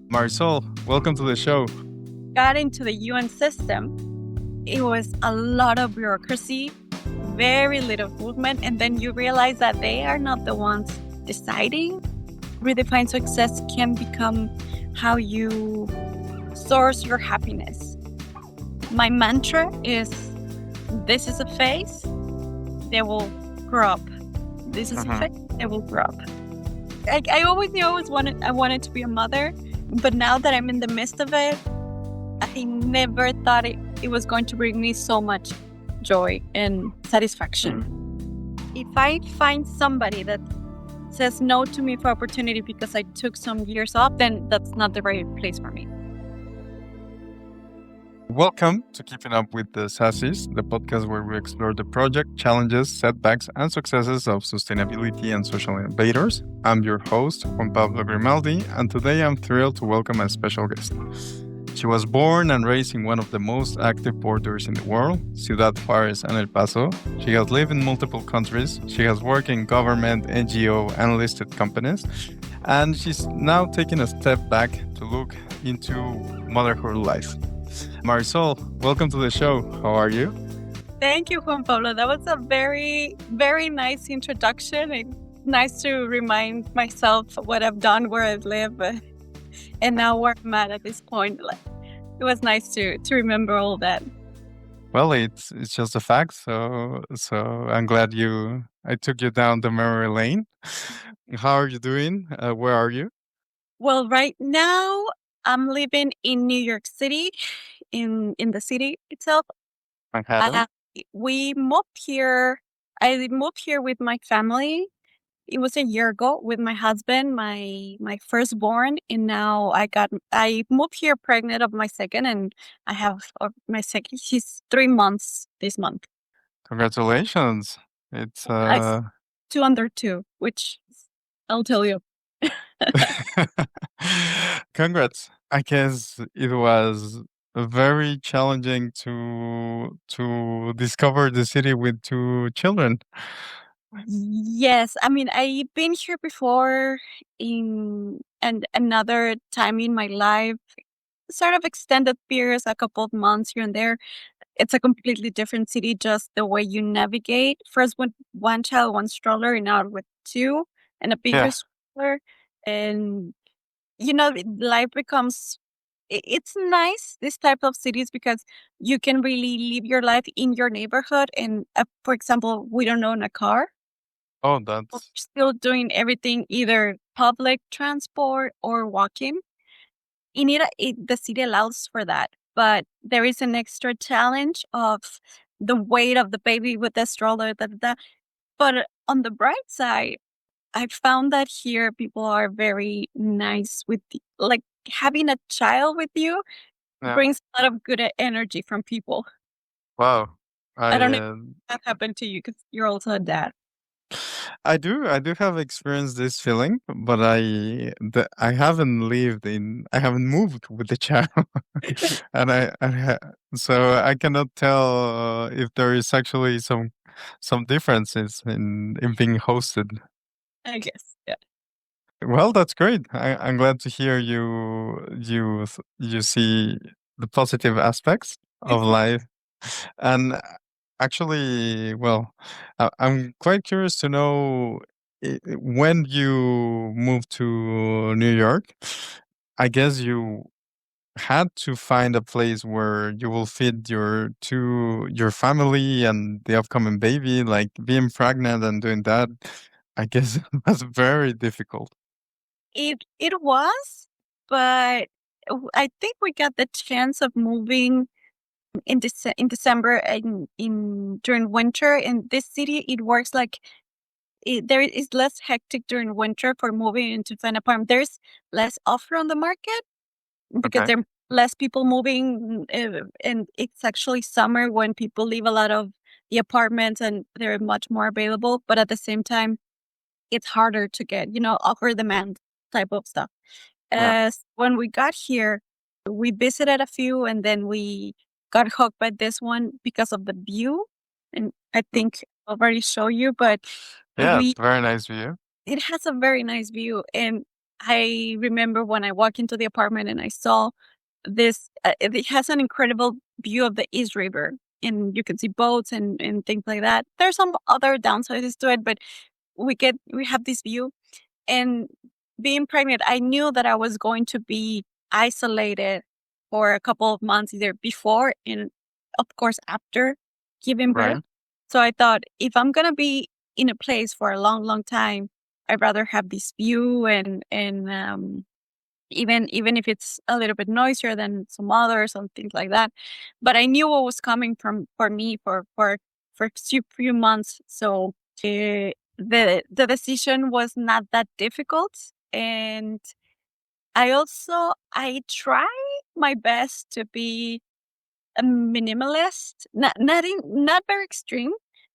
Marisol, welcome to the show. Got into the UN system, it was a lot of bureaucracy, very little movement, and then you realize that they are not the ones deciding. Redefine success can become how you source your happiness. My mantra is, this is a phase, they will grow up. This is a phase, they will grow up. I always knew I wanted to be a mother, but now that I'm in the midst of it, I never thought it was going to bring me so much joy and satisfaction. If I find somebody that says no to me for opportunity because I took some years off, then that's not the right place for me. Welcome to Keeping Up with the SASIs, the podcast where we explore the project, challenges, setbacks, and successes of sustainability and social innovators. I'm your host, Juan Pablo Grimaldi, and today I'm thrilled to welcome a special guest. She was born and raised in one of the most active borders in the world, Ciudad Juárez and El Paso. She has lived in multiple countries. She has worked in government, NGO, and listed companies. And she's now taking a step back to look into motherhood life. Marisol, welcome to the show. How are you? Thank you, Juan Pablo. That was a very, very nice introduction. It's nice to remind myself what I've done, where I've lived, and now where I'm at this point. It was nice to remember all that. Well, it's just a fact. So I'm glad I took you down the memory lane. How are you doing? Where are you? Well, right now I'm living in New York City, in the city itself. Manhattan? We moved here. I moved here with my family. It was a year ago with my husband, my firstborn, and now I moved here pregnant of my second, and I have my second. She's 3 months this month. Congratulations. It's 2 under 2, which I'll tell you. Congrats. I guess it was very challenging to discover the city with 2 children. Yes, I mean, I've been here before and another time in my life, sort of extended periods, a couple of months here and there. It's a completely different city, just the way you navigate. First with one child, one stroller, and now with 2 and a bigger stroller. And, life becomes, it's nice, this type of cities, because you can really live your life in your neighborhood. And for example, we don't own a car. Oh, We're that's still doing everything either public transport or walking. The city allows for that, but there is an extra challenge of the weight of the baby with the stroller. But on the bright side, I found that here people are very nice with like having a child with you brings a lot of good energy from people. wow. I don't know if that happened to you because you're also a dad. I do have experienced this feeling, but I haven't I haven't moved with the child, and so I cannot tell if there is actually some differences in being hosted. I guess, yeah. Well, that's great. I'm glad to hear you see the positive aspects of life. And actually, well, I'm quite curious to know when you moved to New York. I guess you had to find a place where you will fit your family and the upcoming baby. Like being pregnant and doing that, I guess was very difficult. It was, but I think we got the chance of moving in December and during winter. In this city, it works like there is less hectic during winter for moving into an apartment. There's less offer on the market because there are less people moving, and it's actually summer when people leave a lot of the apartments and they're much more available. But at the same time, it's harder to get, offer demand type of stuff. When we got here, we visited a few and then we got hooked by this one because of the view. And I think I'll already show you, but Yeah, very nice view. it has a very nice view. And I remember when I walked into the apartment and I saw this, it has an incredible view of the East River, and you can see boats and things like that. There's some other downsides to it, but we have this view. And being pregnant, I knew that I was going to be isolated for a couple of months, either before and of course after giving birth. Right. So I thought, if I'm gonna be in a place for a long, long time, I'd rather have this view, and even if it's a little bit noisier than some others and things like that. But I knew what was coming from for me for few months. So the decision was not that difficult. And I try my best to be a minimalist, not very extreme,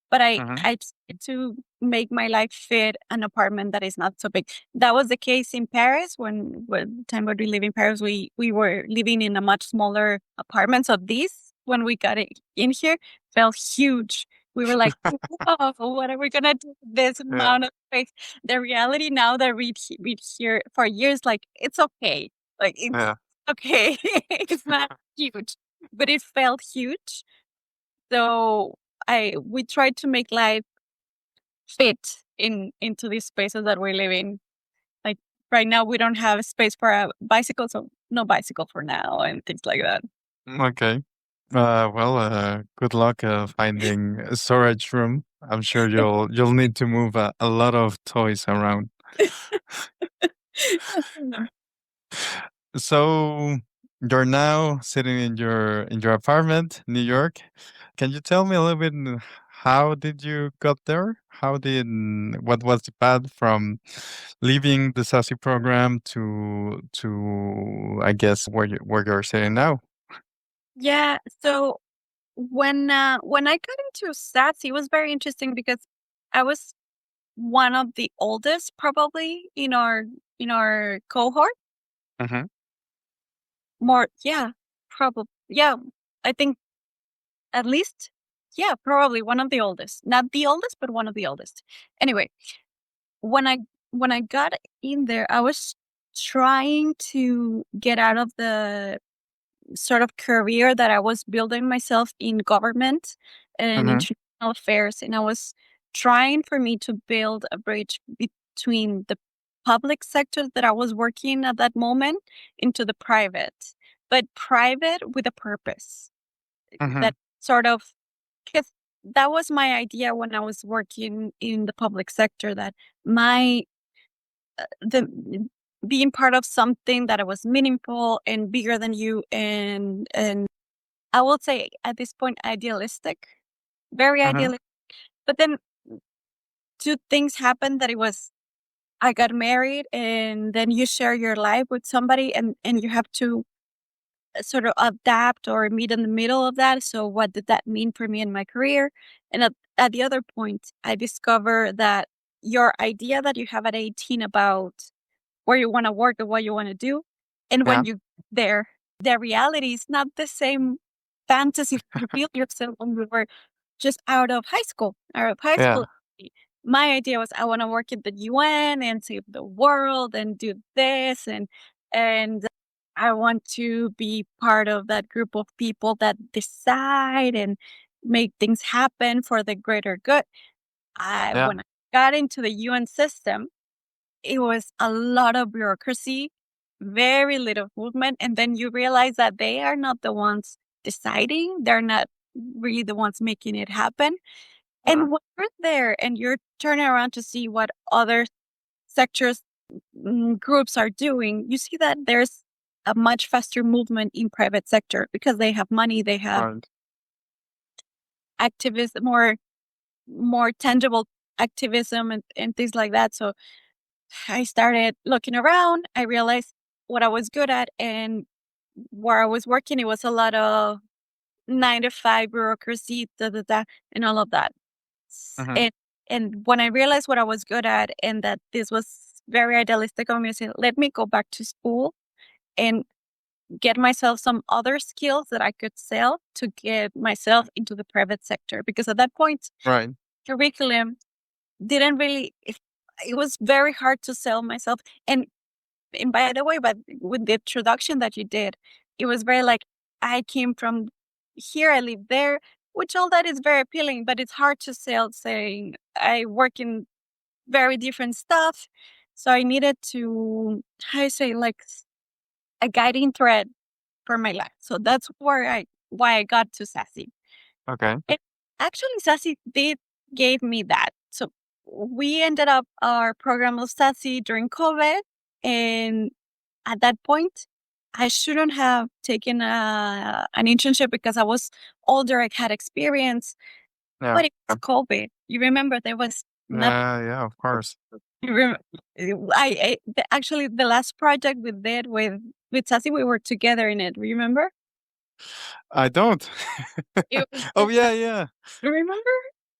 but Mm-hmm. I try to make my life fit an apartment that is not so big. That was the case in Paris. When the time when we live in Paris, we were living in a much smaller apartment. So this, when we got it in here, felt huge. We were like, oh, what are we gonna do with this Yeah. amount of space? The reality now that we've here for years, like, it's okay. Like, it's Yeah. okay. It's not huge, but it felt huge. So we tried to make life fit into these spaces that we live in. Like, right now, we don't have space for a bicycle, so no bicycle for now, and things like that. Okay. Well, good luck finding a storage room. I'm sure you'll need to move a lot of toys around. So you're now sitting in your apartment, New York. Can you tell me a little bit how did you got there? What was the path from leaving the SASI program to I guess where you're sitting now? Yeah. So when I got into SATS, it was very interesting because I was one of the oldest, probably in our cohort. Hmm. More, yeah, probably, yeah. I think at least, yeah, probably one of the oldest. Not the oldest, but one of the oldest. Anyway, when I when I got in there, I was trying to get out of the sort of career that I was building myself in government and Hmm. international affairs, and I was trying for me to build a bridge between the public sector that I was working at that moment into the private, but private with a purpose. Hmm. That sort of, because that was my idea when I was working in the public sector, that my the being part of something that was meaningful and bigger than you, and I will say at this point idealistic, very Hmm. idealistic. But then two things happened, that it was, I got married, and then you share your life with somebody, and you have to sort of adapt or meet in the middle of that. So what did that mean for me in my career? And at the other point, I discovered that your idea that you have at 18 about where you want to work and what you want to do, and Yeah. when you there, the reality is not the same fantasy you built yourself when we were just out of high Yeah. school. My idea was, I want to work at the UN and save the world and do this, and I want to be part of that group of people that decide and make things happen for the greater good. Yeah. When I got into the UN system, it was a lot of bureaucracy, very little movement, and then you realize that they are not the ones deciding. They're not really the ones making it happen. Mhm. And when you're there and you're turning around to see what other sectors, groups are doing, you see that there's a much faster movement in private sector because they have money, they have Right. activism, more tangible activism and things like that. So I started looking around. I realized what I was good at, and where I was working, it was a lot of 9 to 5 bureaucracy, and all of that. Hmm. And when I realized what I was good at, and that this was very idealistic of me, I said, let me go back to school and get myself some other skills that I could sell to get myself into the private sector. Because at that point, Right. curriculum didn't really, it was very hard to sell myself. And And by the way, but with the introduction that you did, it was very like, I came from here, I live there, which all that is very appealing, but it's hard to sell saying I work in very different stuff. So I needed to, how you say, like a guiding thread for my life. So that's why I got to SASI. Okay. And actually, SASI did gave me that. So we ended up our program of SASI during COVID, and at that point, I shouldn't have taken an internship because I was older. I had experience, Yeah. but it was COVID. You remember there was nothing. Yeah, of course. You actually the last project we did with SASI, we were together in it. Remember? I don't. It was Oh, yeah. remember?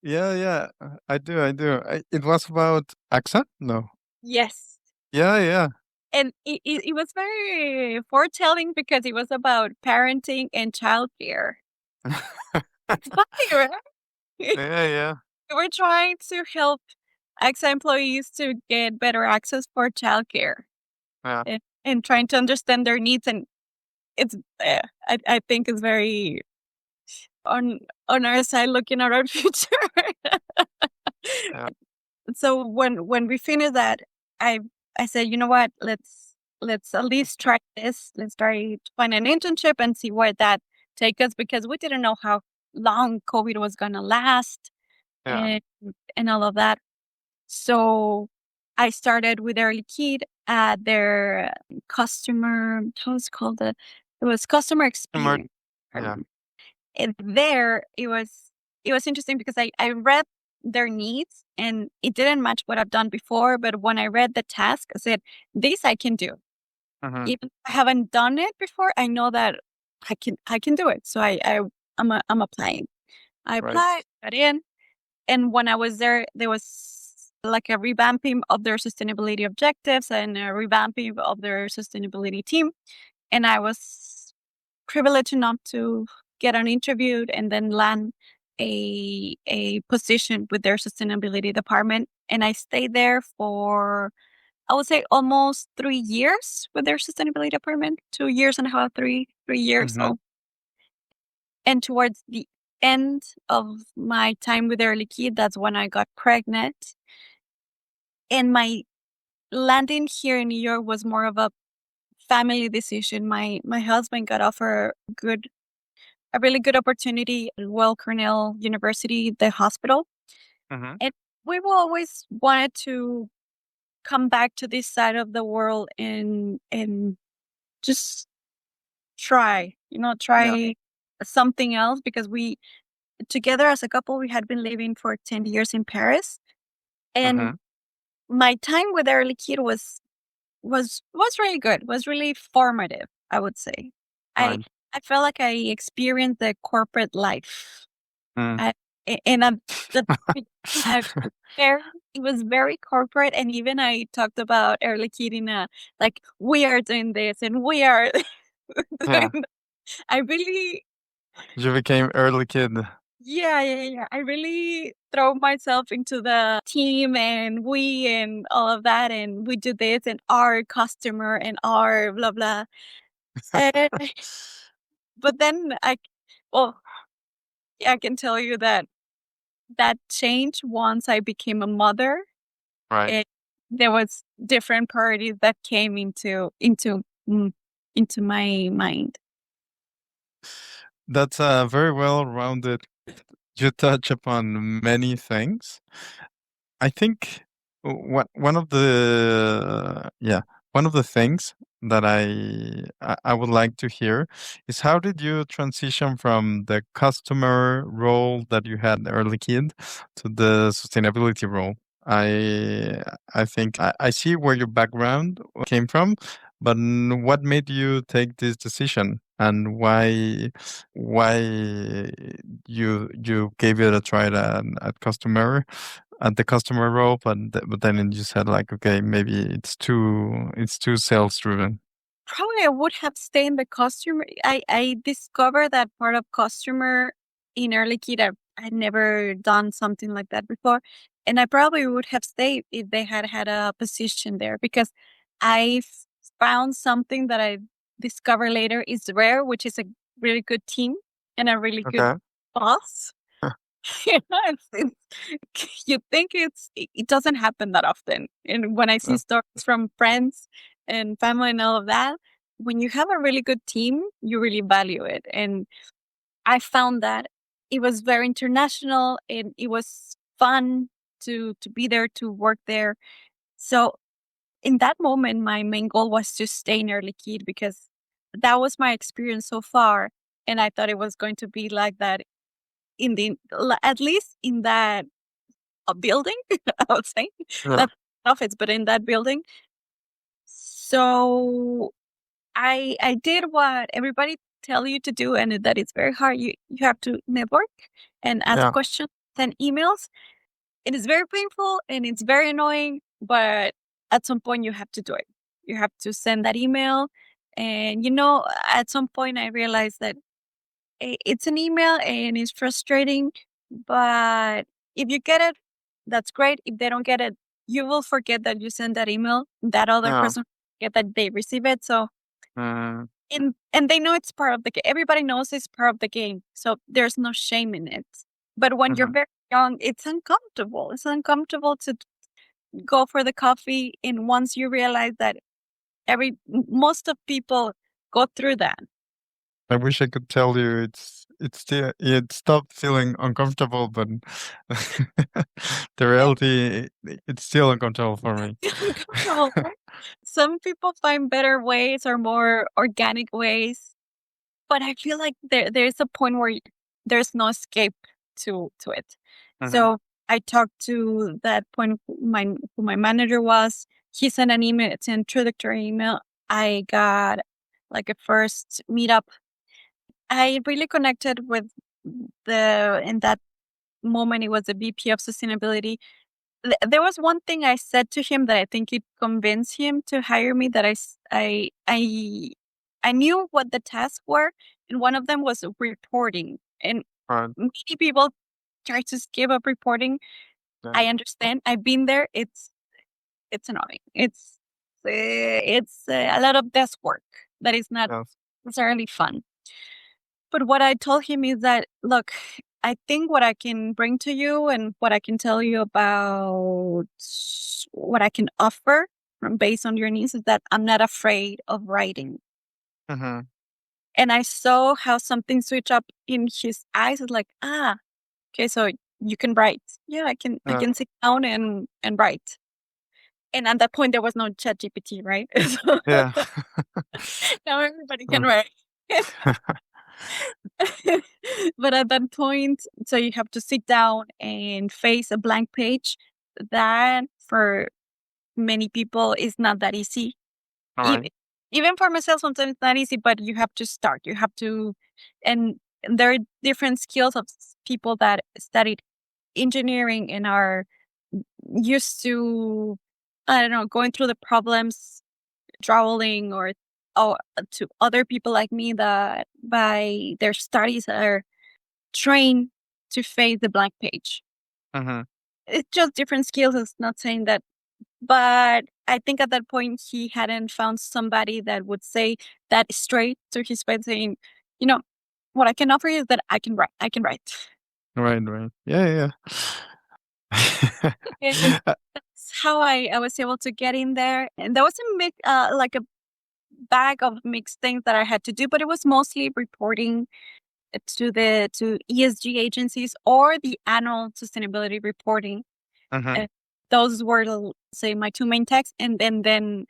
Yeah. I do. It was about AXA? No. Yes. Yeah. And it was very foretelling because it was about parenting and childcare. It's funny, right? Yeah. We're trying to help AXA employees to get better access for childcare Yeah. and trying to understand their needs. And it's, I think it's very on our side looking at our future. Yeah. So when we finished that, I said, you know what, let's at least try this. Let's try to find an internship and see where that take us, because we didn't know how long COVID was gonna last Yeah. and all of that. So I started with Early Kid at their customer, how's it called? It was customer experience. Yeah. And there it was interesting because I read their needs and it didn't match what I've done before. But when I read the task, I said, this I can do. Mhm. Even if I haven't done it before, I know that I can do it. So I'm applying. I Right. applied, got in. And when I was there was like a revamping of their sustainability objectives and a revamping of their sustainability team. And I was privileged enough to get an interview and then land a position with their sustainability department. And I stayed there for, I would say, almost 3 years with their sustainability department, 2 years and a half, three years. Mhm. And towards the end of my time with Early Kid, that's when I got pregnant. And my landing here in New York was more of a family decision. My husband got offered a really good opportunity at Weill Cornell University, the hospital. Mhm. And we've always wanted to come back to this side of the world and just try, Yeah. try something else, because we together as a couple, we had been living for 10 years in Paris. And Mhm. my time with Early Kid was really good, was really formative, I would say. I Right. I felt like I experienced the corporate life. Mm. I, and the I very it was very corporate, and even I talked about Early Kid in a like, we are doing this and we are Yeah. doing. I really You became early kid. yeah. I really throw myself into the team and we and all of that, and we do this and our customer and our blah blah. And, but then well, I can tell you that changed once I became a mother. Right. And there was different priorities that came into my mind. That's very well rounded. You touch upon many things. I think one of the things that I would like to hear is, how did you transition from the customer role that you had early kid to the sustainability role? I think I see where your background came from, but what made you take this decision, and why you gave it a try at the customer role, but then you said like, okay, maybe it's too sales driven. Probably I would have stayed in the customer. I discovered that part of customer in Early Kid. I'd never done something like that before. And I probably would have stayed if they had had a position there, because I found something that I discovered later is rare, which is a really good team and a really good Okay. boss. You think it doesn't happen that often. And when I see Uh, stories from friends and family and all of that, when you have a really good team, you really value it. And I found that it was very international and it was fun to be there, to work there. So in that moment, my main goal was to stay in Early Kid because that was my experience so far. And I thought it was going to be like that at least in that building, I would say, yeah. not office, but in that building. So I did what everybody tell you to do, and that it's very hard. You have to network and ask Yeah. questions, send emails. It is very painful and it's very annoying, but at some point you have to do it. You have to send that email. And at some point I realized that it's an email and it's frustrating, but if you get it, that's great. If they don't get it, you will forget that you sent that email. That other Yeah. person forget that they receive it. So Mm, and they know it's part of the game. Everybody knows it's part of the game. So there's no shame in it. But when you're mhm. very young, it's uncomfortable. It's uncomfortable to go for the coffee. And once you realize that most of people go through that. I wish I could tell you it's still it stopped feeling uncomfortable, but the reality it's still uncomfortable for me. It's uncomfortable, right? Some people find better ways or more organic ways, but I feel like there's a point where there's no escape to it. Mhm. So I talked to that point who my manager was. He sent an email. It's an introductory email. I got like a first meetup. I really connected with in that moment. It was the VP of sustainability. There was one thing I said to him that I think it convinced him to hire me, that I knew what the tasks were, and one of them was reporting. And Right. many people try to skip up reporting. Yeah. I understand. I've been there. It's annoying. It's a lot of desk work that is not Yes. necessarily fun. But what I told him is that, look, I think what I can bring to you and what I can tell you about what I can offer based on your needs is that I'm not afraid of writing. Mhm. And I saw how something switched up in his eyes. It's like, okay, so you can write. Yeah, I Yeah. can sit down and write. And at that point there was no chat GPT, right? So Yeah. now everybody can Mm. write. But at that point, so you have to sit down and face a blank page. That for many people is not that easy. All Even, right. even for myself, sometimes it's not easy, but you have to start. You have to, and there are different skills of people that studied engineering and are used to, I don't know, going through the problems, drawing, or to other people like me that by their studies are trained to face the blank page. Mhm. It's just different skills. It's not saying that, but I think at that point he hadn't found somebody that would say that straight to his face, saying, you know, what I can offer you is that I can write. I can write. Right, right. Yeah, yeah. And that's how I was able to get in there. And there was like a bag of mixed things that I had to do, but it was mostly reporting to ESG agencies or the annual sustainability reporting. Mhm. Uh, those were, say, my two main texts. And then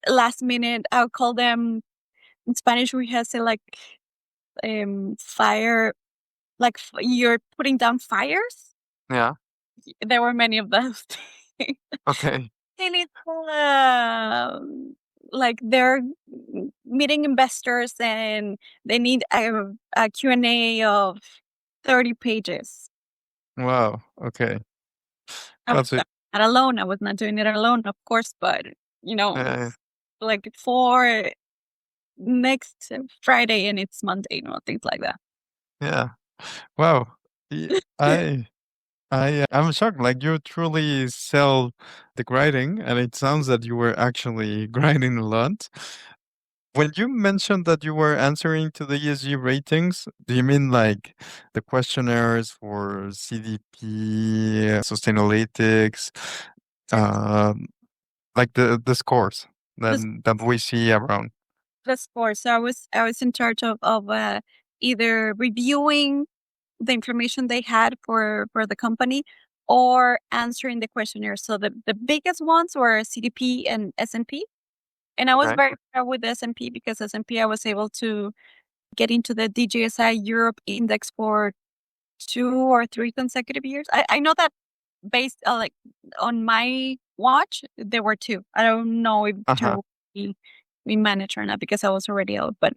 last minute, I'll call them in Spanish. We have say like fire, like you're putting down fires. Yeah. There were many of those things. Okay. And it's like they're meeting investors and they need a Q&A of 30 pages. Wow. Okay. I was That's it. not alone. I was not doing it alone, of course, but you know, Yeah. like for next Friday and it's Monday, things like that. Yeah. Wow. Y- I I'm shocked. Like you truly sell the grinding, and it sounds that you were actually grinding a lot. When you mentioned that you were answering to the ESG ratings, do you mean like the questionnaires for CDP, Sustainalytics, um, like the scores The, that we see around? the score. So I was in charge of either reviewing the information they had for the company or answering the questionnaire. So the biggest ones were CDP and S&P. And I was Okay. very proud with S&P because S&P I was able to get into the DJSI Europe index for 2 or 3 consecutive years. I know that based like on my watch, there were 2. I don't know if there Uh-huh. will be we managed or not because I was already out. But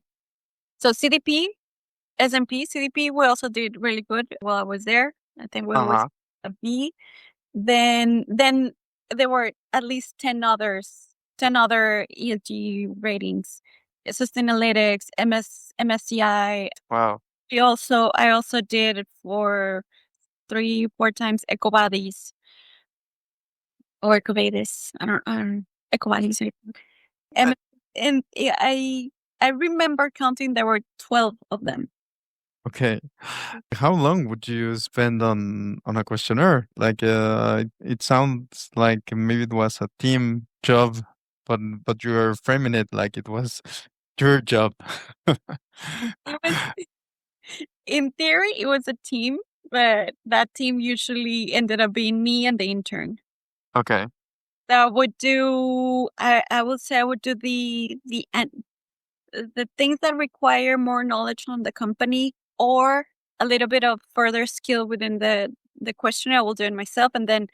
so CDP, S&P, CDP, we also did really good while I was there. I think we always Uh-huh. a B. Then there were at least 10 other ESG ratings, Sustainalytics, MSCI. Wow. I also did it for 3-4 times EcoVadis or EcoVadis. I don't EcoVadis. Uh, And yeah, I remember counting there were 12 of them. Okay. How long would you spend on a questionnaire? Like it sounds like maybe it was a team job, but you're framing it like it was your job. It was in theory it was a team, but that team usually ended up being me and the intern. Okay. That would do I would say I would do the things that require more knowledge on the company or a little bit of further skill within the questionnaire. I will do it myself, and then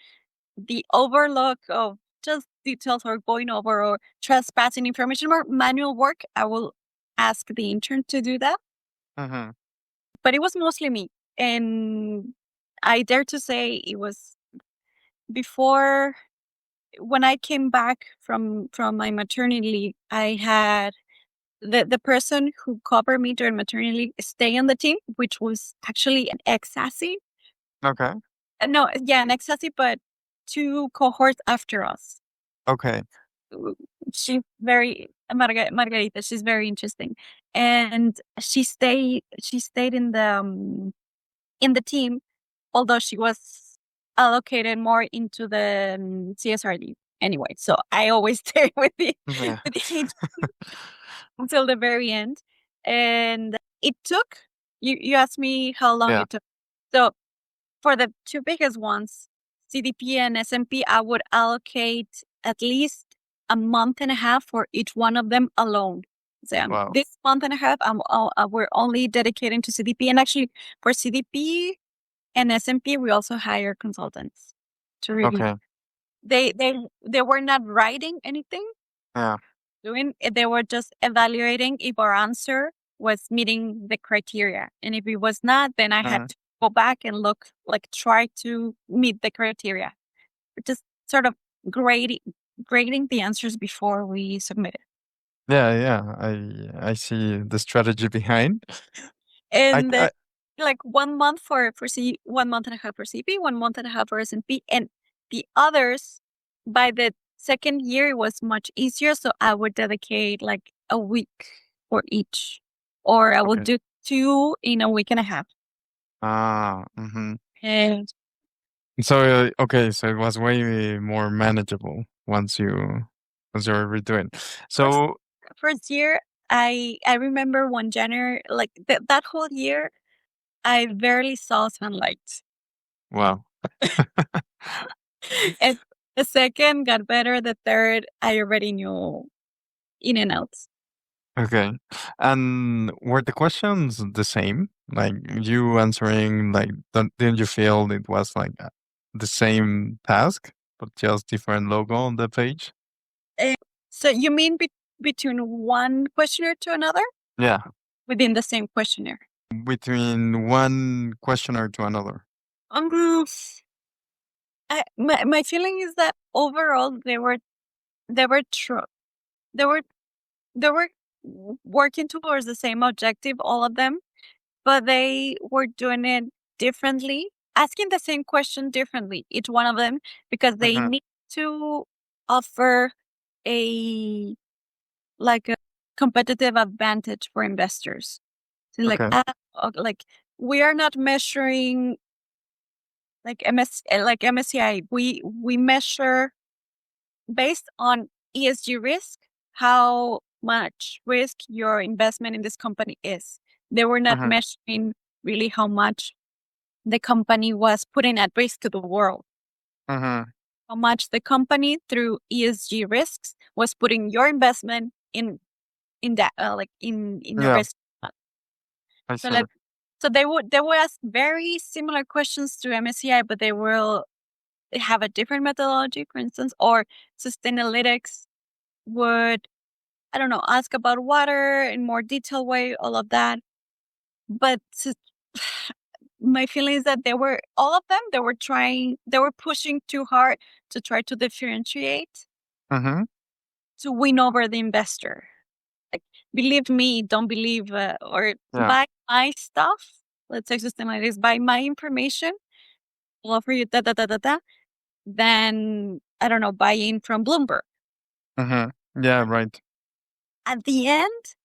the overlook of just details or going over or trespassing information or manual work, I will ask the intern to do that. Mm-hmm. But it was mostly me. And I dare to say it was before when I came back from my maternity leave, I had the person who covered me during maternity leave stay on the team, which was actually an ex-SASI. Okay. No, yeah, an ex-SASI, but 2 cohorts after us. Okay. She's very Margarita. She's very interesting, and she stayed in the team, although she was allocated more into the CSRD anyway. So I always stay with the Yeah. with the age until the very end, and it took you asked me how long Yeah. it took. So for the 2 biggest ones, CDP and SMP, I would allocate at least a month and a half for each one of them alone. So Wow. this month and a half, we're only dedicating to CDP. And actually, for CDP and SMP, we also hire consultants to review. Okay. They were not writing anything, Yeah. they were just evaluating if our answer was meeting the criteria. And if it was not, then I had Mhm. to go back and look, like try to meet the criteria. Just sort of grading the answers before we submit it. Yeah, yeah. I see the strategy behind. And then I like 1 month for 1 month and a half for CP, 1 month and a half for S&P, and the others by the second year it was much easier. So I would dedicate like a week for each, or I would Okay. do 2 in a week and a half. Ah, mm-hmm. And So okay, so it was way more manageable once you were redoing. first So first year, I remember one January, like that whole year, I barely saw sunlight. wow. And the second got better. The third, I already knew in and out. Okay. And were the questions the same? Like you answering, like, didn't you feel it was like the same task, but just different logo on the page? And so you mean between one questionnaire to another Yeah, within the same questionnaire? between one questioner to another. Um, my feeling is that overall they were true. They were they were working towards the same objective, all of them, but they were doing it differently. asking the same question differently, each one of them, because they Mhm. need to offer a like a competitive advantage for investors. So Okay. like we are not measuring like MSCI. We measure based on ESG risk, how much risk your investment in this company is. They were not Mhm. measuring really how much the company was putting at risk to the world. Mhm. How much the company through ESG risks was putting your investment in that in a Yeah, risk fund. I So see. so they would ask very similar questions to MSCI, but they will have a different methodology, for instance, or Sustainalytics would, I don't know, ask about water in more detailed way, all of that. But my feeling is that all of them, they were pushing too hard to try to differentiate Mhm. to win over the investor. Like, believe me, don't believe, or Yeah. buy my stuff. Let's say something like this, buy my information, I'll offer you da da da da da. Then, I don't know, buy in from Bloomberg. Mhm. Yeah, right. At the end,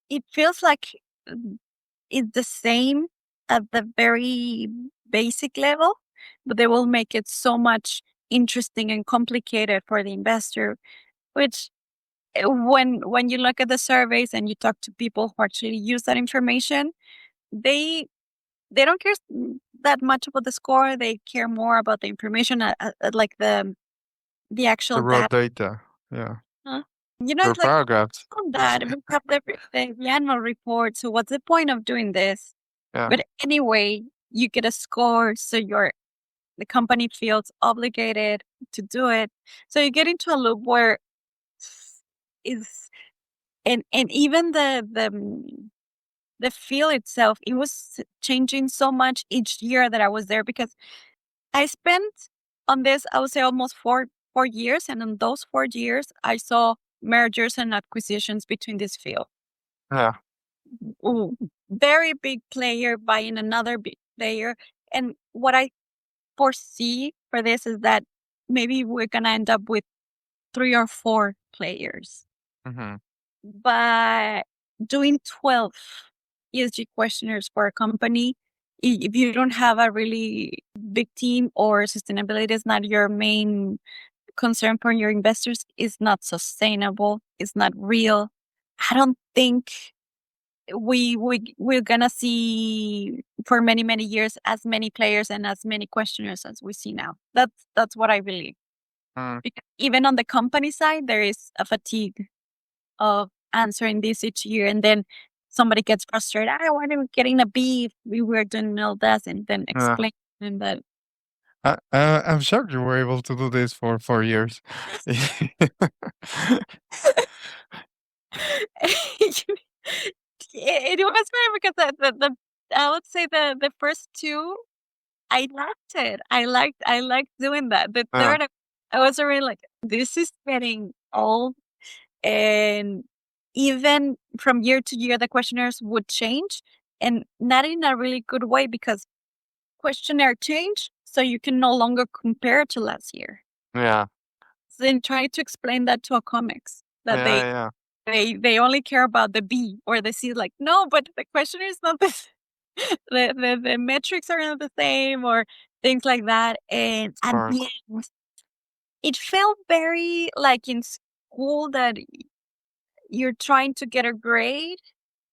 it feels like mm, it's the same at the very basic level, but they will make it so much interesting and complicated for the investor, which when you look at the surveys and you talk to people who actually use that information, they they don't care that much about the score. They care more about the information, like the The actual raw data. data. Yeah. Huh? Your It's like paragraphs. on that we have the annual report. So what's the point of doing this? Yeah. But anyway, you get a score, so the company feels obligated to do it. So you get into a loop where is and even the field itself, it was changing so much each year that I was there, because I spent on this, I would say, almost 4 years, and in those 4 years, I saw mergers and acquisitions between this field. Yeah. Ooh, very big player buying another big player, and what I foresee for this is that maybe we're gonna end up with 3 or 4 players, Mhm. but doing 12 ESG questionnaires for a company, if you don't have a really big team or sustainability is not your main concern for your investors, is not sustainable, it's not real. I don't think we're gonna see for many years as many players and as many questionnaires as we see now. That's what I believe. Mm. Because even on the company side, there is a fatigue of answering this each year, and then somebody gets frustrated. Why are we getting a B if we were doing all this, and then Yeah. explain that. I'm shocked you were able to do this for 4 years. It was funny because the I would say the first two, I liked it. I liked doing that. The Yeah. third, I was already like, this is getting old. And even from year to year, the questionnaires would change, and not in a really good way, because questionnaire change, so you can no longer compare to last year. Yeah. So then try to explain that to a comics, that Yeah. Yeah. they only care about the B or the C. Like, no, but the questionnaire is not the the metrics are not the same, or things like that. And Of at course. the end, it felt very like in school that you're trying to get a grade,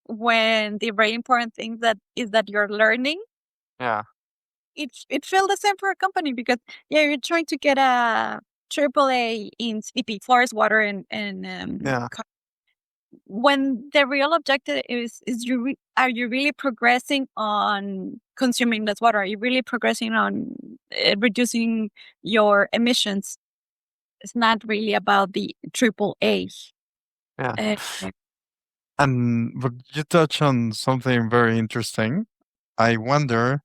when the very important thing that is that you're learning. Yeah. It felt the same for a company, because yeah, you're trying to get a AAA in CDP, forest water, and Yeah. when the real objective is are you really progressing on consuming less water? Are you really progressing on reducing your emissions? It's not really about the AAA. Yeah. Uh, And but you touch on something very interesting. I wonder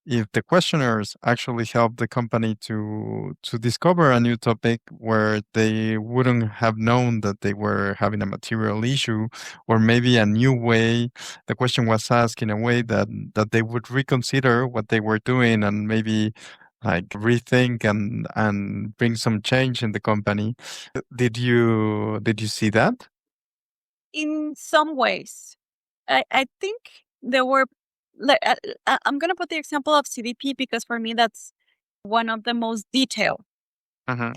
if the questionnaires actually help the company to discover a new topic where they wouldn't have known that they were having a material issue, or maybe a new way the question was asked in a way that they would reconsider what they were doing and maybe like rethink and bring some change in the company. Did you see that? In some ways, I think there were. I'm going to put the example of CDP because for me that's one of the most detailed Uh-huh.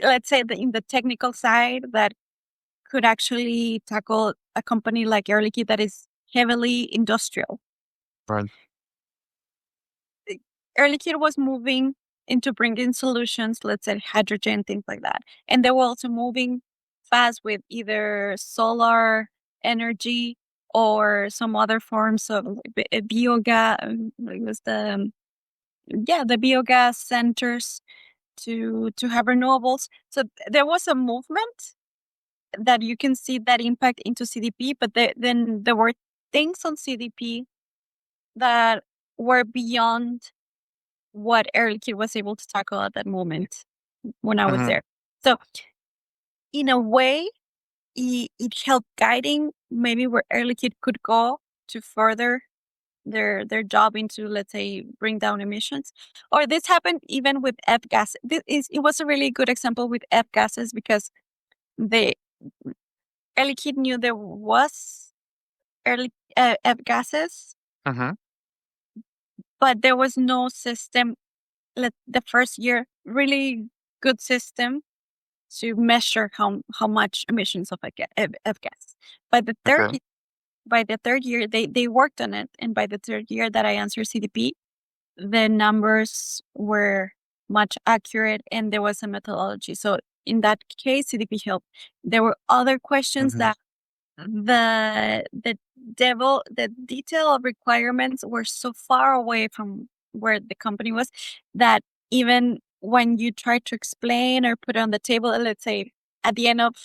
let's say in the technical side that could actually tackle a company like Air Liquide that is heavily industrial. Right. Air Liquide was moving into bringing solutions, let's say hydrogen, things like that. And they were also moving fast with either solar energy or some other forms of biogas. It was the biogas centers to have renewables. So there was a movement that you can see that impact into CDP, but then there were things on CDP that were beyond what Air Liquide was able to tackle at that moment when I was Uh-huh. there. So in a way, it helped guiding maybe where Air Liquide could go to further their job into, let's say, bring down emissions. Or this happened even with F gas. It was a really good example with F gases because they Air Liquide knew there was F gases, Uh-huh. but there was no system. The first year, really good system to measure how much emissions of F gas. By the third Okay. by the third year, they worked on it, and by the third year that I answered CDP, the numbers were much accurate, and there was a methodology. So in that case, CDP helped. There were other questions Mhm. that the detail of requirements were so far away from where the company was that even when you try to explain or put it on the table, let's say at the end of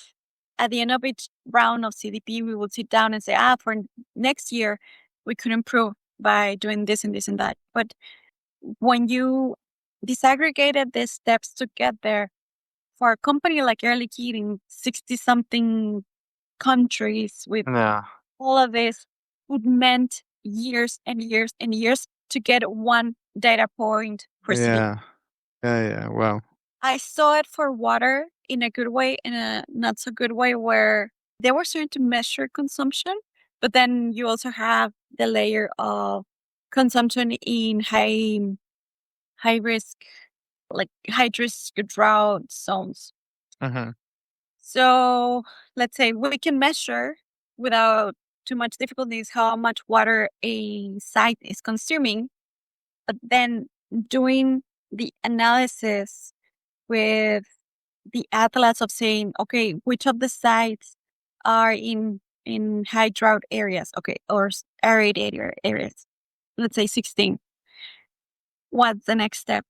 each round of CDP, we would sit down and say, for next year we could improve by doing this and this and that. But when you disaggregated these steps to get there, for a company like Air Liquide in 60 something countries with Yeah. all of this, would meant years and years and years to get one data point per city. Yeah. Yeah. Wow. I saw it for water in a good way, in a not so good way, where they were starting to measure consumption, but then you also have the layer of consumption in high risk, like high risk drought zones. Uh-huh. So let's say we can measure without too much difficulties how much water a site is consuming, but then doing the analysis with the atlas of saying, okay, which of the sites are in high drought areas, okay, or arid areas, let's say 16. What's the next step?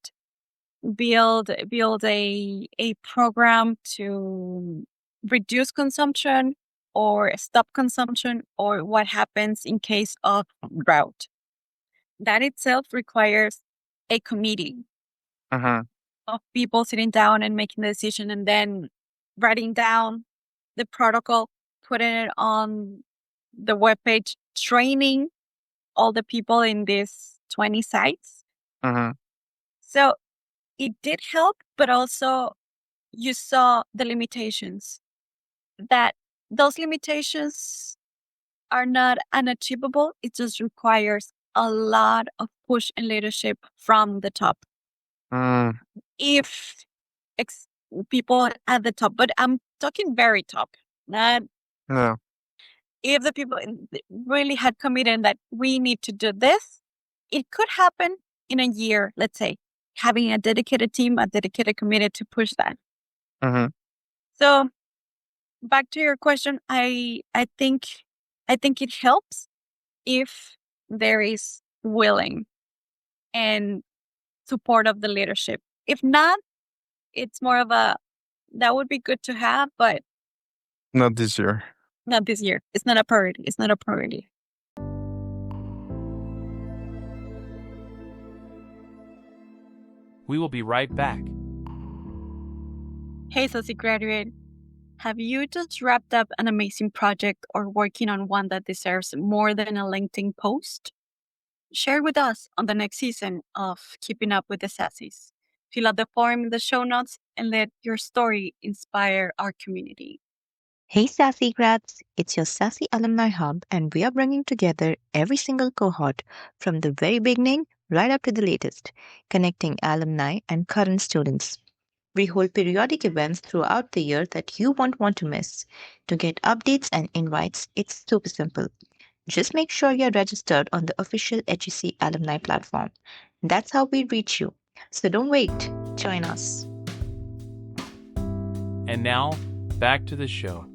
Build a program to reduce consumption or stop consumption, or what happens in case of drought. That itself requires a committee Uh-huh. of people sitting down and making the decision, and then writing down the protocol, putting it on the webpage, training all the people in these 20 sites. Uh-huh. So it did help, but also you saw the limitations, that those limitations are not unachievable. It just requires a lot of push and leadership from the top. Mm. If people at the top, but I'm talking very top, not No. if the people really had committed that we need to do this, it could happen in a year, let's say, having a dedicated team, a dedicated committee to push that. Uh-huh. So back to your question, I think it helps if there is willing and support of the leadership. If not, it's more of a that would be good to have, but Not this year. not this year. It's not a priority. It's not a priority. Okay. We will be right back. Hey, SASI graduate. Have you just wrapped up an amazing project or working on one that deserves more than a LinkedIn post? Share with us on the next season of Keeping Up with the Sassies. Fill out the form in the show notes and let your story inspire our community. Hey Sassy Grads, it's your Sassy Alumni Hub, and we are bringing together every single cohort from the very beginning right up to the latest, connecting alumni and current students. We hold periodic events throughout the year that you won't want to miss. To get updates and invites, it's super simple. Just make sure you're registered on the official HEC alumni platform. That's how we reach you. So don't wait, join us. And now, back to the show.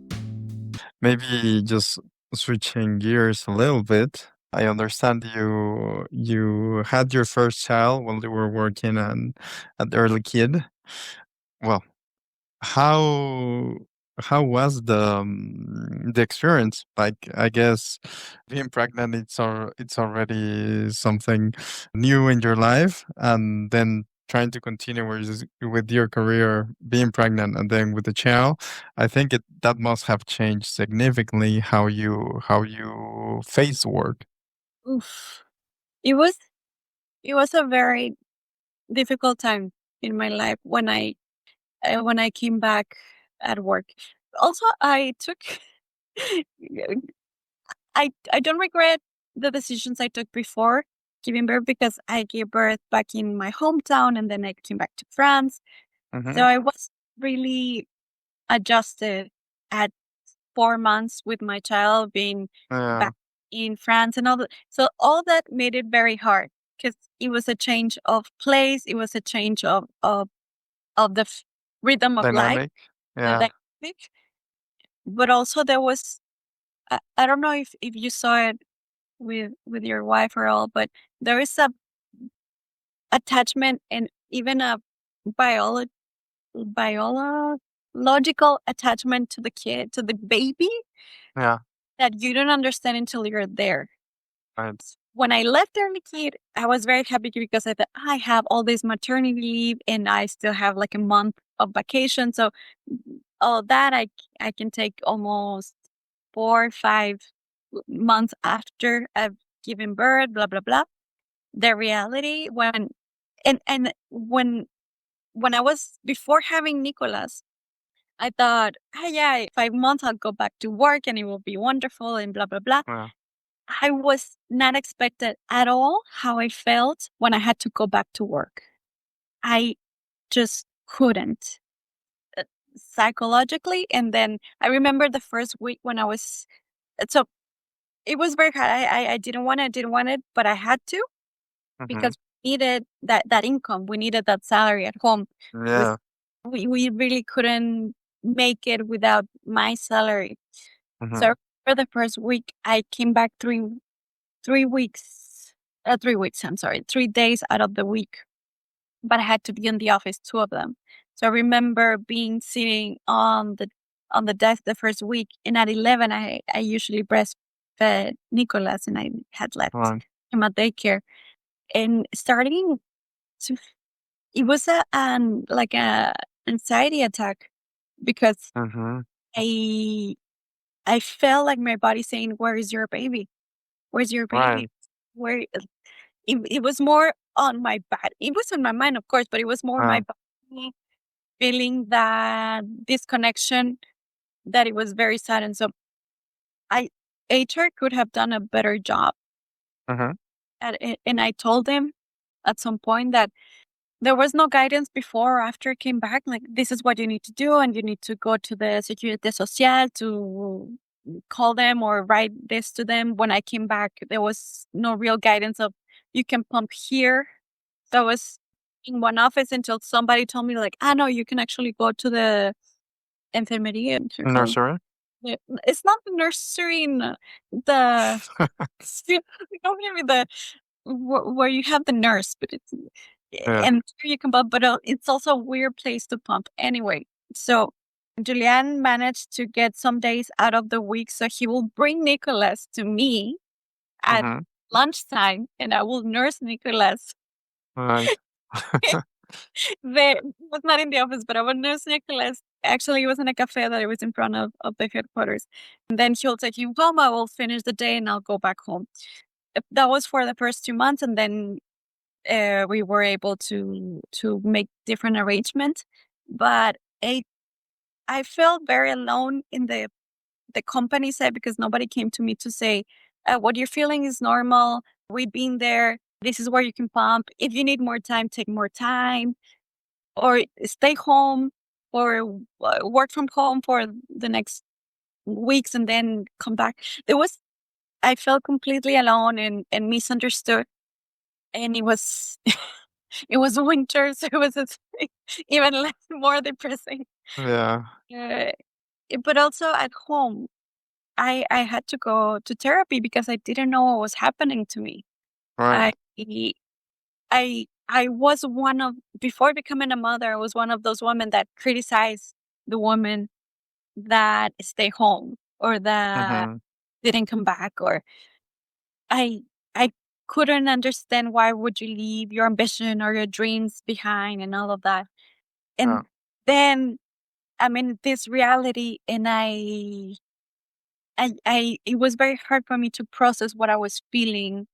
Maybe just switching gears a little bit. I understand you had your first child while you were working at Early Kid. Well, how how was the experience? Like, I guess being pregnant, it's already something new in your life, and then trying to continue with your career, being pregnant, and then with the child. I think that must have changed significantly how you face work. Oof. It was a very difficult time in my life when I came back at work. Also, I took I don't regret the decisions I took before giving birth because I gave birth back in my hometown and then I came back to France. Mm-hmm. So I was really adjusted at 4 months with my child being back in France and all that. So all that made it very hard because it was a change of place. It was a change of the rhythm of life. Dynamic. Yeah. Dynamic. But also there was, I don't know if you saw it with your wife or all, but there is a attachment and even a biological attachment to the kid, to the baby, Yeah. that you don't understand until you're there. Right. When I left Early Kid, I was very happy because I thought I have all this maternity leave and I still have like a month of vacation. So all that I can take almost 4 or 5 months after I've given birth, blah blah blah. The reality when I was before having Nicolas, I thought, oh yeah, 5 months I'll go back to work and it will be wonderful and blah blah blah. Yeah. I was not expected at all how I felt when I had to go back to work. I just couldn't psychologically. And then I remember the first week when I was, so it was very hard. I didn't want it, but I had to because we needed that income. We needed that salary at home. Yeah. We really couldn't make it without my salary. Mhm. So for the first week, I came back 3 weeks, 3 days out of the week, but I had to be in the office 2 of them. So I remember sitting on the desk the first week, and at 11, I usually breastfed Nicolas, and I had left Right. him at daycare, and starting to, it was like a anxiety attack because Mhm. I felt like my body saying, "Where is your baby? Where's your baby?" Right. Where it was more on my body. It was on my mind, of course, but it was more my body feeling that disconnection, that it was very sad. And so HR could have done a better job Mhm. at it. And I told them at some point that there was no guidance before or after I came back. Like, this is what you need to do, and you need to go to the Sécurité Sociale to call them or write this to them. When I came back, there was no real guidance of you can pump here. So I was in one office until somebody told me like, no, you can actually go to the enfermería. Nursery. It's not the nursery, the you don't give me the where you have the nurse, but it's and you can pump, but it's also a weird place to pump anyway. So Julian managed to get some days out of the week, so he will bring Nicolas to me at lunchtime, and I will nurse Nicolas. Right. there was not in the office, but I was nursing Nicholas. Actually, it was in a cafe that it was in front of the headquarters. And then he'll take him home. I will finish the day and I'll go back home. That was for the first 2 months, and then we were able to make different arrangements. But I felt very alone in the company side because nobody came to me to say, what you're feeling is normal. We've been there. This is where you can pump. If you need more time, take more time, or stay home, or work from home for the next weeks and then come back. I felt completely alone and misunderstood. And it was, it was winter, so it was even less, more depressing. Yeah. Uh, but also at home, I had to go to therapy because I didn't know what was happening to me. Right. I was one of, before becoming a mother, I was one of those women that criticize the woman that stay home or that Mm-hmm. didn't come back, or I I couldn't understand why would you leave your ambition or your dreams behind and all of that. Yeah. And then I'm in this reality, and it was very hard for me to process what I was feeling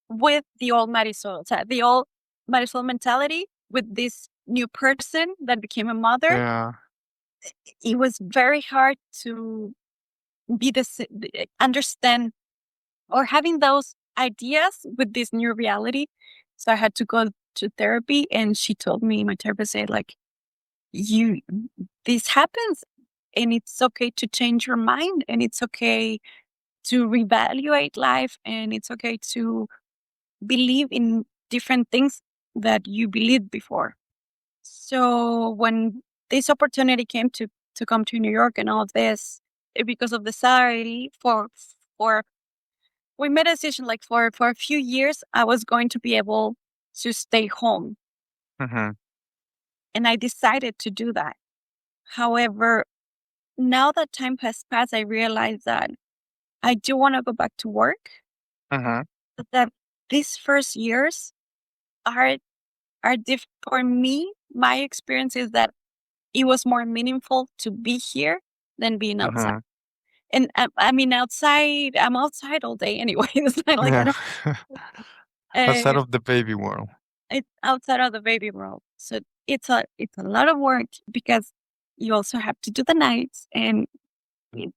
with the old Marisol, so the old Marisol mentality with this new person that became a mother. Yeah. It was very hard to be understand or having those ideas with this new reality. So I had to go to therapy, and she told me, my therapist said, like, you, this happens, and it's okay to change your mind, and it's okay to reevaluate life, and it's okay to believe in different things that you believed before. So when this opportunity came to come to New York and all of this, because of the salary, for we made a decision, like, for a few years I was going to be able to stay home, Mm-hmm. and I decided to do that. However, now that time has passed, I realized that I do want to go back to work, Mm-hmm. but that these first years are for me. My experience is that it was more meaningful to be here than being outside. Mm-hmm. And I mean, outside, I'm outside all day anyway. It's not like I Yeah. don't. Outside Uh, of the baby world. it's outside of the baby world, so it's a lot of work because you also have to do the nights, and you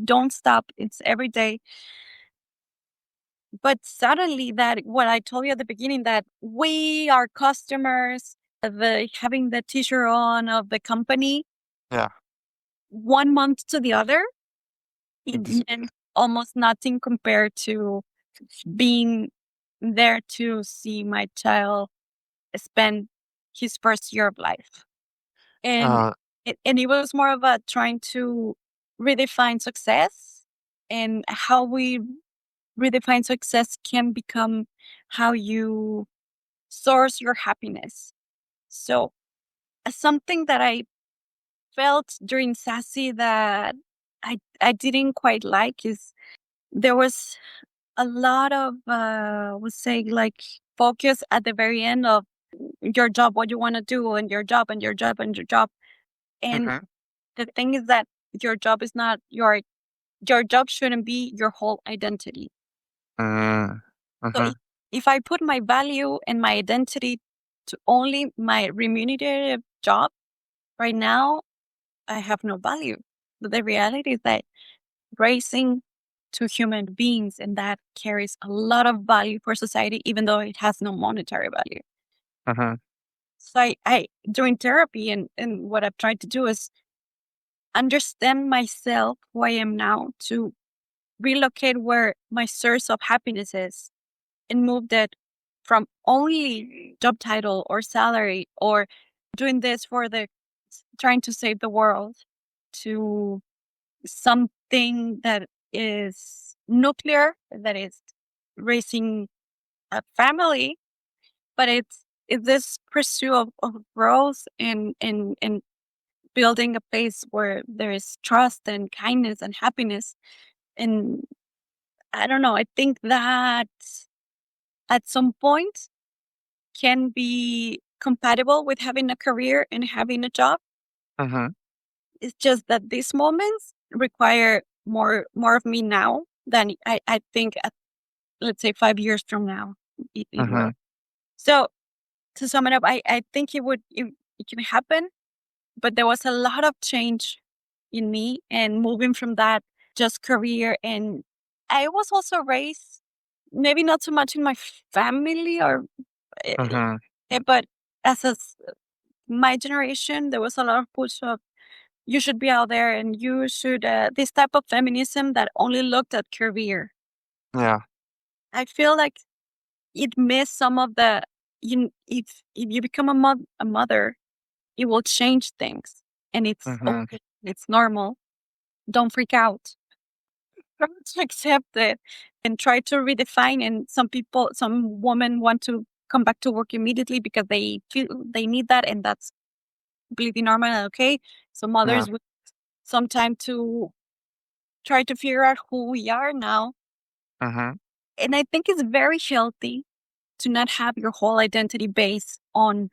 don't stop. It's every day. But suddenly, that what I told you at the beginning, that we are customers, the having the t-shirt on of the company, Yeah. 1 month to the other, it It's meant almost nothing compared to being there to see my child spend his first year of life. And uh it was more of a trying to redefine success, and how we redefine success can become how you source your happiness. So something that I felt during SASI that I didn't quite like is there was a lot of would say, like, focus at the very end of your job, what you want to do, and your job and your job and your job. And mm-hmm. the thing is that your job is not your job shouldn't be your whole identity. Mm-hmm. So if I put my value and my identity to only my remunerative job, right now I have no value. But the reality is that raising two human beings, and that carries a lot of value for society, even though it has no monetary value. Mm-hmm. So I during therapy, and what I've tried to do is understand myself, who I am now, to relocate where my source of happiness is, and move that from only job title or salary or doing this for the trying to save the world, to something that is nuclear, that is raising a family, but it's this pursuit of growth, and building a place where there is trust and kindness and happiness. And I don't know, I think that at some point can be compatible with having a career and having a job. Mm-hmm. It's just that these moments require more of me now than I think at, let's say, 5 years from now it Mm-hmm. will. So to sum it up, I think it can happen, but there was a lot of change in me and moving from that just career. And I was also raised maybe not so much in my family or Mm-hmm. but as my generation, there was a lot of push of you should be out there and you should this type of feminism that only looked at career. Yeah. I feel like it missed some of the if you become a mother, it will change things, and it's Mm-hmm. okay, it's normal. Don't freak out. Try to accept it and try to redefine. And some women want to come back to work immediately because they feel they need that, and that's completely normal and okay. Some Yeah. others with some time to try to figure out who we are now. Mm-hmm. And I think it's very healthy to not have your whole identity based on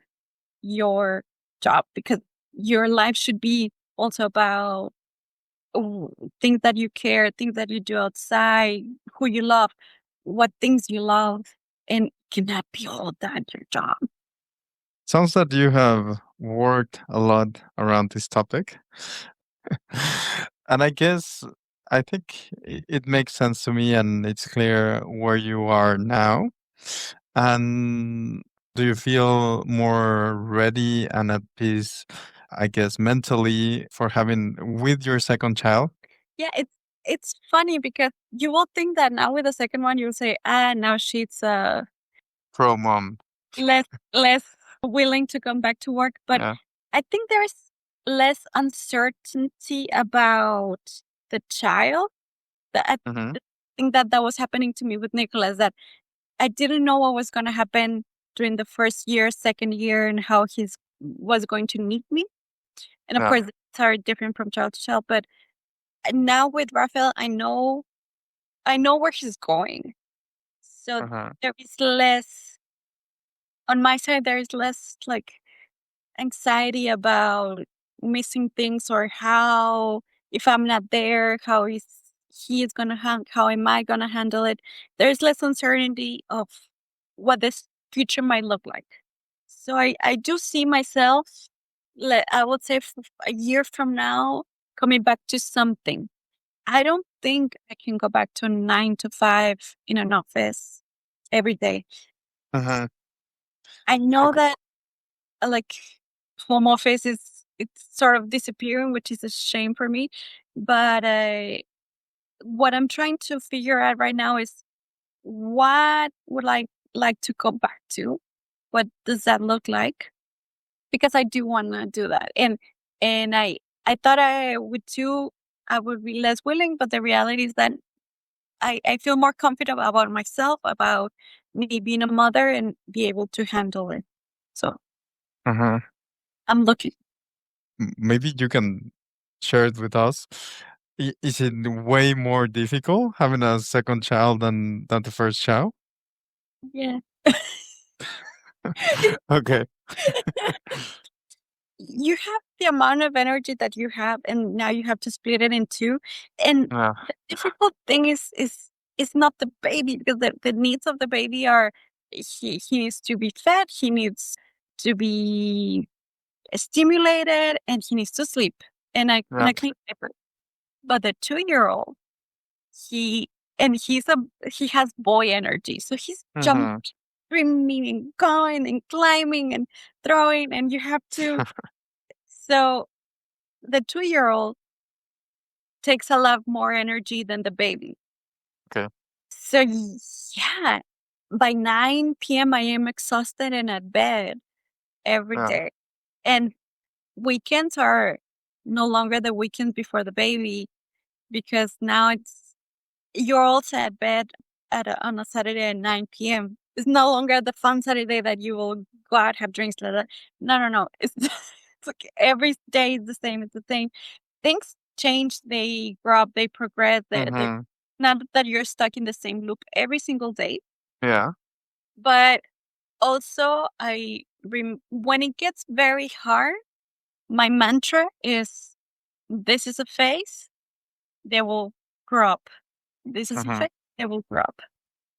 your job, because your life should be also about things that you care, things that you do outside, who you love, what things you love, and cannot be all that your job. Sounds that you have worked a lot around this topic. And I guess I think it makes sense to me and it's clear where you are now. And do you feel more ready and at peace, I guess, mentally for having with your second child? Yeah, it's funny because you will think that now with the second one you'll say, now she's Pro mom. less less willing to come back to work. But Yeah. I think there's less uncertainty about the child. That I Mm-hmm. think that was happening to me with Nicholas, that I didn't know what was going to happen during the first year, second year, and how he's was going to meet me. And of Yeah. course, it's are different from child to child. But now with Rafael, I know where he's going. So Uh-huh. there is less on my side. There is less like anxiety about missing things, or how if I'm not there, how is he is gonna how am I gonna handle it? There's less uncertainty of what this future might look like. So I do see myself, I would say, a year from now coming back to something. I don't think I can go back to 9 to 5 in an office every day. Uh-huh. I know Okay. that like home office is it's sort of disappearing, which is a shame for me. But what I'm trying to figure out right now is what would I like to go back to? What does that look like? Because I do want to do that, and I thought I would too. I would be less willing, but the reality is that I feel more confident about myself, about me being a mother, and be able to handle it. So Uh-huh. I'm looking. Maybe you can share it with us. Is it way more difficult having a second child than the first child? Yeah. Okay. You have the amount of energy that you have, and now you have to split it in two. And Yeah. the difficult thing is not the baby, because the needs of the baby are he needs to be fed, he needs to be stimulated, and he needs to sleep. And Yeah. I clean diaper. But the 2-year-old, he he has boy energy, so he's jumping, Mhm. screaming, and going, and climbing, and throwing, and you have to. So the 2-year-old takes a lot more energy than the baby. Okay. So yeah, by 9 p.m. I am exhausted and at bed every Yeah. day. And weekends are no longer the weekends before the baby, because now you're also at bed on a Saturday at 9 p.m. It's no longer the fun Saturday that you will go out, have drinks, like that. No. It's like every day is the same. It's the same. Things change. They grow up. They progress. They Mhm. not that you're stuck in the same loop every single day. Yeah. But also, I when it gets very hard, my mantra is, this is a phase, they will grow up. This is a phase, they will grow up.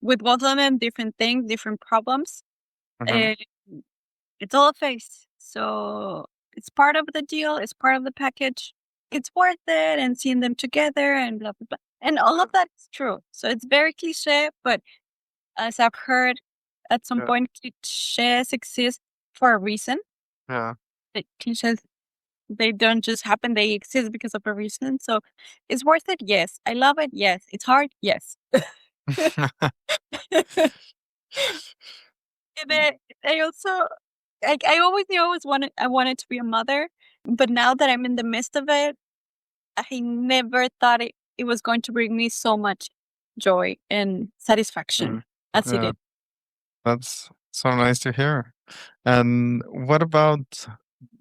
With both of them, different things, different problems. Uh, it's all a phase. So it's part of the deal. It's part of the package. It's worth it, and seeing them together and blah, blah, blah. And all of that is true. So it's very cliche, but as I've heard at some point, cliches exist for a reason. Yeah. The cliches, they don't just happen. They exist because of a reason. So it's worth it. Yes. I love it. Yes. It's hard. Yes. And then I also, I always knew I wanted to be a mother, but now that I'm in the midst of it, I never thought it was going to bring me so much joy and satisfaction as it Yeah. did. That's so nice to hear. And what about,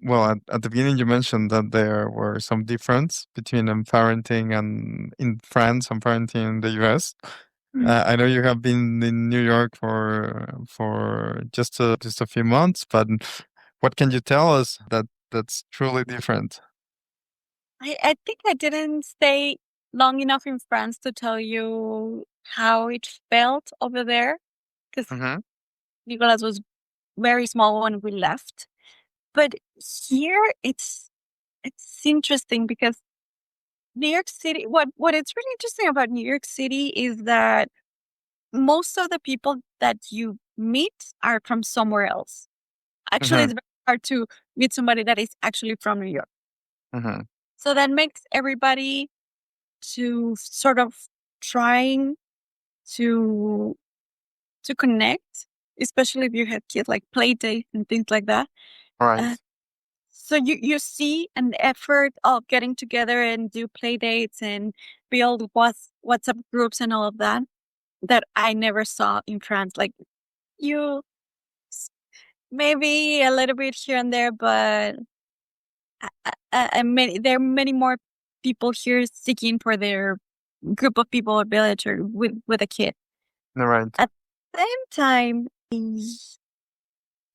well, at the beginning you mentioned that there were some difference between parenting and in France and parenting in the US. I know you have been in New York for just a few months, but what can you tell us that's truly different? I think I didn't stay long enough in France to tell you how it felt over there, because Nicolas was very small when we left. But here it's interesting because New York City, what it's really interesting about New York City is that most of the people that you meet are from somewhere else. Actually, it's very hard to meet somebody that is actually from New York. So that makes everybody to sort of trying to connect, especially if you have kids, like play dates and things like that. Right. So you see an effort of getting together and do play dates and build WhatsApp groups and all of that I never saw in France. Like you, maybe a little bit here and there, but there are many more people here seeking for their group of people or village or with a kid. Right. At the same time,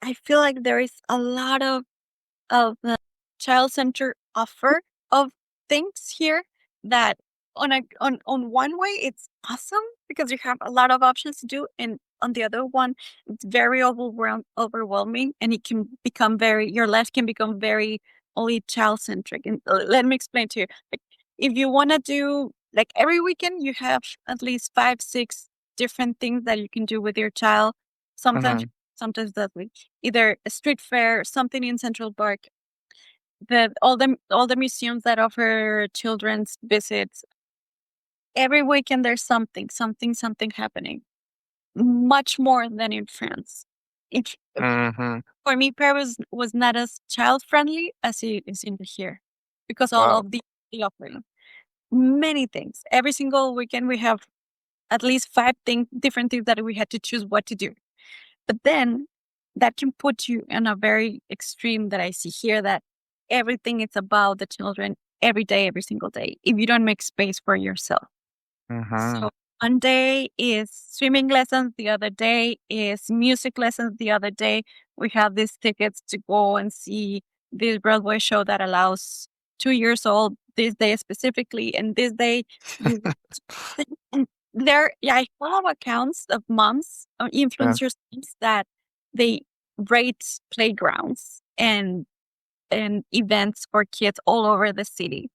I feel like there is a lot of the child center offer of things here that on one way it's awesome because you have a lot of options to do, and on the other one it's very overwhelming, and it can become your life can become very only child centric. And let me explain to you, like, if you want to do, like, every weekend you have at least 5-6 different things that you can do with your child. Sometimes that week, either a street fair, something in Central Park, all the museums that offer children's visits. Every weekend there's something happening. Much more than in France. For me, Paris was not as child friendly as it is in here, because all of the offering many things. Every single weekend we have at least 5 different things that we had to choose what to do. But then that can put you in a very extreme that I see here, that everything is about the children every day, every single day, if you don't make space for yourself. So one day is swimming lessons, the other day is music lessons, the other day we have these tickets to go and see this Broadway show that allows 2 years old this day specifically, and this day I follow accounts of moms or influencers that they rate playgrounds and events for kids all over the city.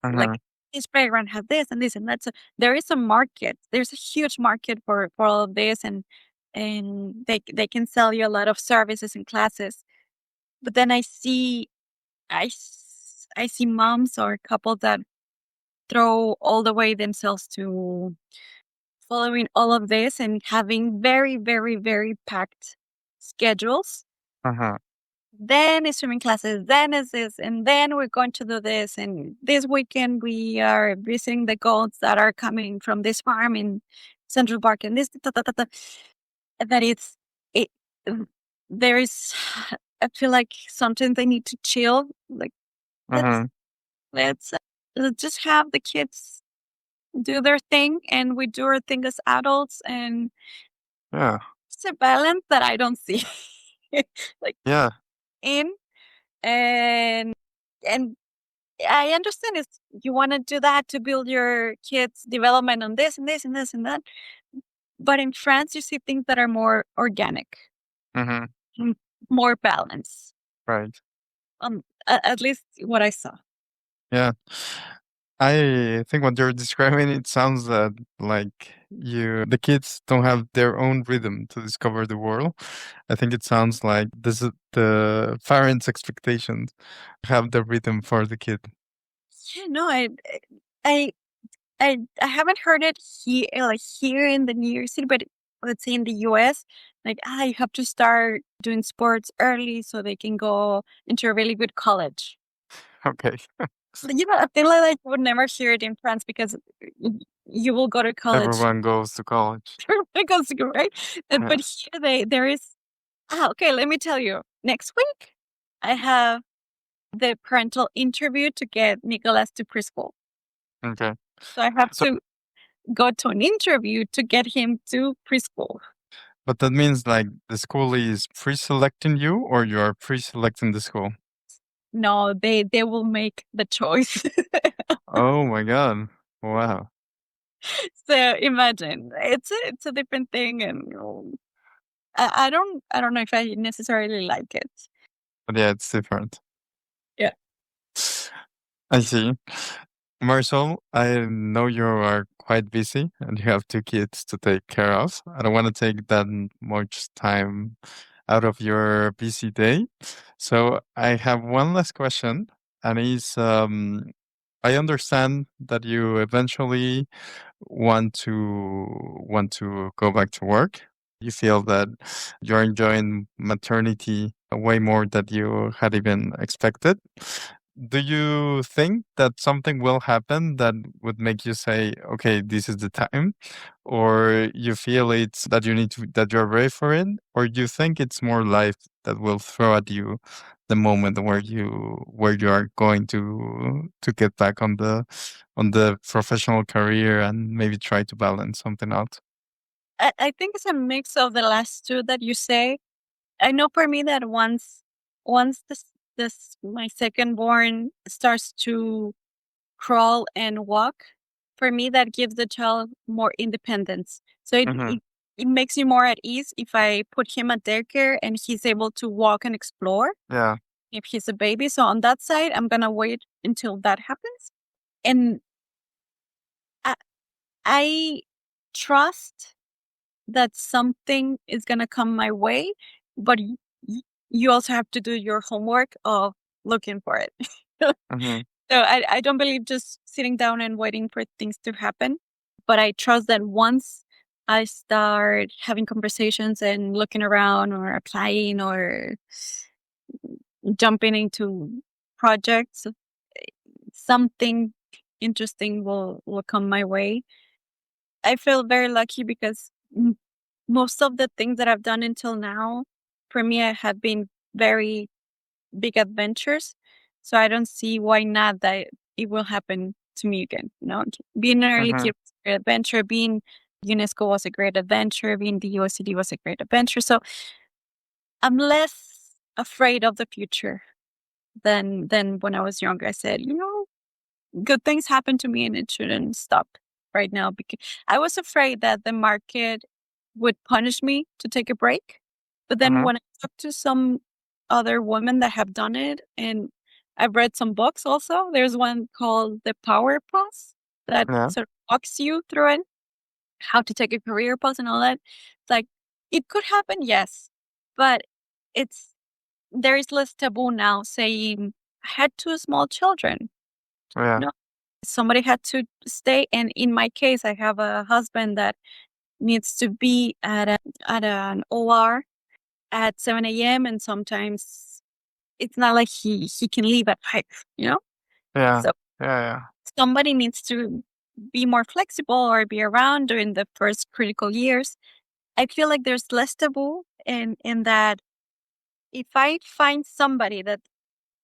Like, this playground has this and this and that. So there is a market. There's a huge market for all of this, and they can sell you a lot of services and classes. But then I see moms or couples that throw all the way themselves to following all of this and having very, very, very packed schedules. Then is swimming classes, then is this, and then we're going to do this. And this weekend we are visiting the goats that are coming from this farm in Central Park, and this, that there is, I feel like sometimes they need to chill. Like, let's just have the kids do their thing, and we do our thing as adults, and it's a balance that I don't see. like Yeah. in and and I understand it's you want to do that to build your kids' development on this and this and this and that. But in France, you see things that are more organic, Mm-hmm. m- more balanced. Right. At least what I saw. Yeah. I think what you're describing, it sounds that like the kids don't have their own rhythm to discover the world. I think it sounds like this is the parents' expectations have the rhythm for the kid. Yeah, no, I, I haven't heard it here, like here in the New York City, but let's say in the US, like you have to start doing sports early so they can go into a really good college. Okay. I feel like you would never hear it in France because you will go to college. Everyone goes to college. Everybody goes to go, right? Yeah. But here there is. Okay. Let me tell you. Next week, I have the parental interview to get Nicholas to preschool. Okay. So I have So, to go to an interview to get him to preschool. but that means like the school is pre-selecting you or you are pre-selecting the school? No, they will make the choice. Oh my God. Wow. So imagine it's a different thing, and I don't know if I necessarily like it. But yeah, it's different. Yeah. I see. Marisol, I know you are quite busy and you have two kids to take care of. I don't want to take that much time out of your busy day. So I have one last question, and is I understand that you eventually want to go back to work. You feel that you're enjoying maternity way more than you had even expected. Do you think that something will happen that would make you say, okay, this is the time? Or you feel it's that that you're ready for it? Or you think it's more life that will throw at you the moment where you are going to get back on the professional career and maybe try to balance something out? I think it's a mix of the last two that you say. I know for me that once this my second born starts to crawl and walk, for me that gives the child more independence. So Hmm. it makes me more at ease if I put him at daycare and he's able to walk and explore Yeah. if he's a baby. So on that side, I'm gonna wait until that happens. And I, I trust that something is going to come my way, but you also have to do your homework of looking for it. Hmm. So I don't believe just sitting down and waiting for things to happen, but I trust that once I start having conversations and looking around or applying or jumping into projects, something interesting will come my way. I feel very lucky because most of the things that I've done until now, for me, have been very big adventures. So I don't see why not that it will happen to me again. You know, being an early Hmm. kid was a great adventure. Being UNESCO was a great adventure. Being the USCD was a great adventure. So I'm less afraid of the future than when I was younger. I said, good things happen to me and it shouldn't stop right now because I was afraid that the market would punish me to take a break. But then Hmm. when I talked to some other women that have done it, and I've read some books also, there's one called The Power Pause that Yeah. sort of walks you through it, how to take a career pause and all that. It's like, it could happen, yes, but it's there is less taboo now saying, I had two small children. Yeah. No, somebody had to stay. And in my case, I have a husband that needs to be at an OR at 7 a.m. and sometimes it's not like he can leave at 5, you know? Yeah. So Yeah. somebody needs to be more flexible or be around during the first critical years. I feel like there's less taboo in that if I find somebody that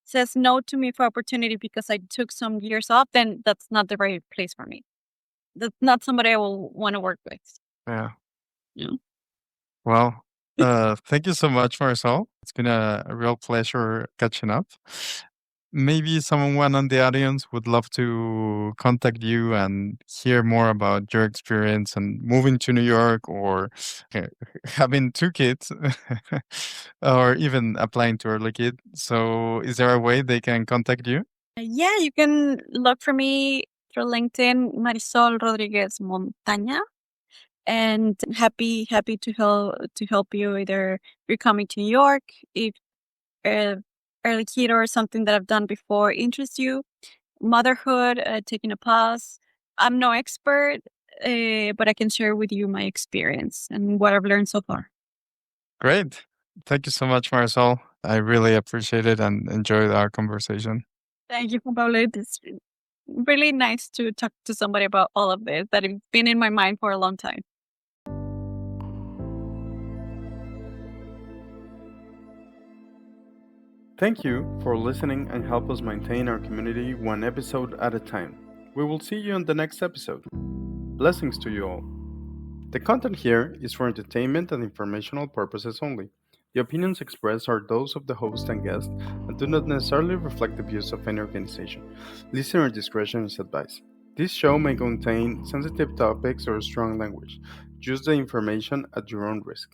says no to me for opportunity because I took some years off, then that's not the right place for me. That's not somebody I will want to work with. Yeah. Yeah. Well, Thank you so much, Marisol. It's been a real pleasure catching up. Maybe someone on the audience would love to contact you and hear more about your experience and moving to New York or having 2 kids or even applying to early kid. So is there a way they can contact you? Yeah, you can look for me through LinkedIn, Marisol Rodríguez Montaña, and happy to help you either if you're coming to New York, if early kid or something that I've done before interests you, motherhood, taking a pause. I'm no expert, but I can share with you my experience and what I've learned so far. Great. Thank you so much, Marisol. I really appreciate it and enjoyed our conversation. Thank you, Juan Pablo. It's really nice to talk to somebody about all of this that has been in my mind for a long time. Thank you for listening and help us maintain our community one episode at a time. We will see you on the next episode. Blessings to you all. The content here is for entertainment and informational purposes only. The opinions expressed are those of the host and guest and do not necessarily reflect the views of any organization. Listener discretion is advised. This show may contain sensitive topics or strong language. Use the information at your own risk.